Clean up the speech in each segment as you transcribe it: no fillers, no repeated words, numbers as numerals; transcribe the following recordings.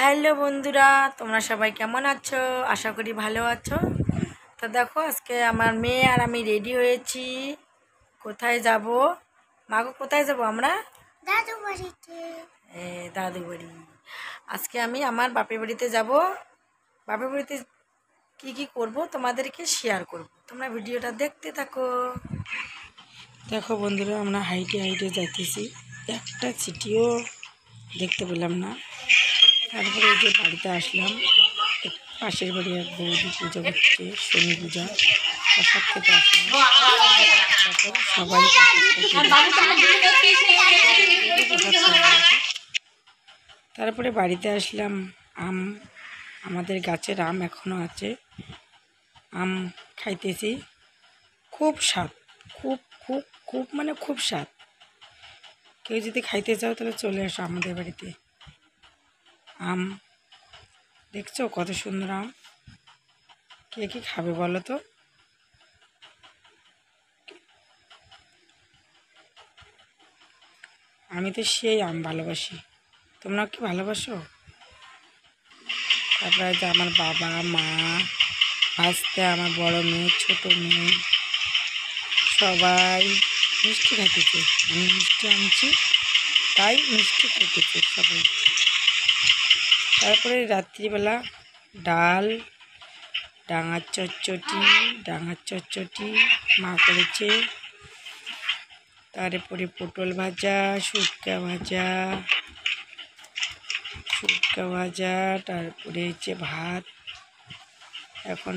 Hello বন্ধুরা, তোমরা সবাই কেমন আছো? আশা করি ভালো আছো। তো দেখো, আজকে আমার মেয়ে আর আমি রেডি হয়েছি। কোথায় যাব? মাগো, কোথায় যাব আমরা? দাদু বাড়িতে। দাদু বাড়ি। আজকে আমি আমার বাপের বাড়িতে যাব। বাপের বাড়িতে কি কি করব তোমাদেরকে শেয়ার করব। তোমরা ভিডিওটা দেখতে থাকো। দেখো বন্ধুরা, আমরা হাইটে হাইটে যাইতেছি, একটা চিঠিও দেখতে পেলাম না। তারপরে এই যে বাড়িতে আসলাম, পাশের বাড়ি এক বৌদি পূজা করছে, শনি পূজা, প্রসাদ খেতে আসলাম। সবাই তারপরে বাড়িতে আসলাম। আমাদের গাছের আম এখনো আছে, আম খাইতেছি। খুব স্বাদ, খুব খুব খুব মানে খুব স্বাদ। কেউ যদি খাইতে চাও তাহলে চলে আসো আমাদের বাড়িতে। আম দেখছো কত সুন্দর আম, কে কি খাবে বলো তো? আমি তো সেই আম ভালোবাসি, তোমরা কি ভালোবাসো? তারপরে যে আমার বাবা মা, ভাসতে আমার বড় মেয়ে, ছোট মেয়ে, সবাই মিষ্টি খাইতেছে। আমি মিষ্টি আনছি, তাই মিষ্টি খাইতেছে সবাই। তারপরে রাত্রিবেলা ডাল, ডাঙার চচ্চটি মা করেছে। তারপরে পটল ভাজা, শুটকা ভাজা, তারপরে হচ্ছে ভাত। এখন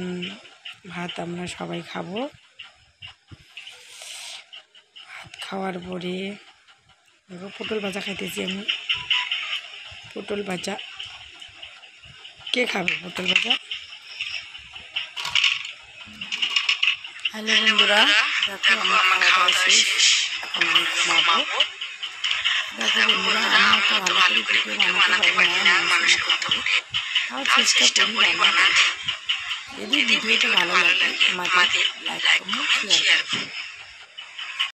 ভাত আমরা সবাই খাবো। ভাত খাওয়ার পরে দেখো পটল ভাজা খাইতেছি আমি। পটল ভাজা কে খাবে? পটল ভাজা। হ্যালো বন্ধুরা, দেখো আমার খাওয়া দাওয়া শেষ, এখন আমি ঘুমাবো। দেখো বন্ধুরা, আমি একটা ভালো করে ভিডিও বানাতে পারি না মানুষের মতো করে, তাও চেষ্টা করি বানাতে। যদি ভিডিওটা ভালো লাগে আমাদের লাইক কমেন্ট শেয়ার করুন।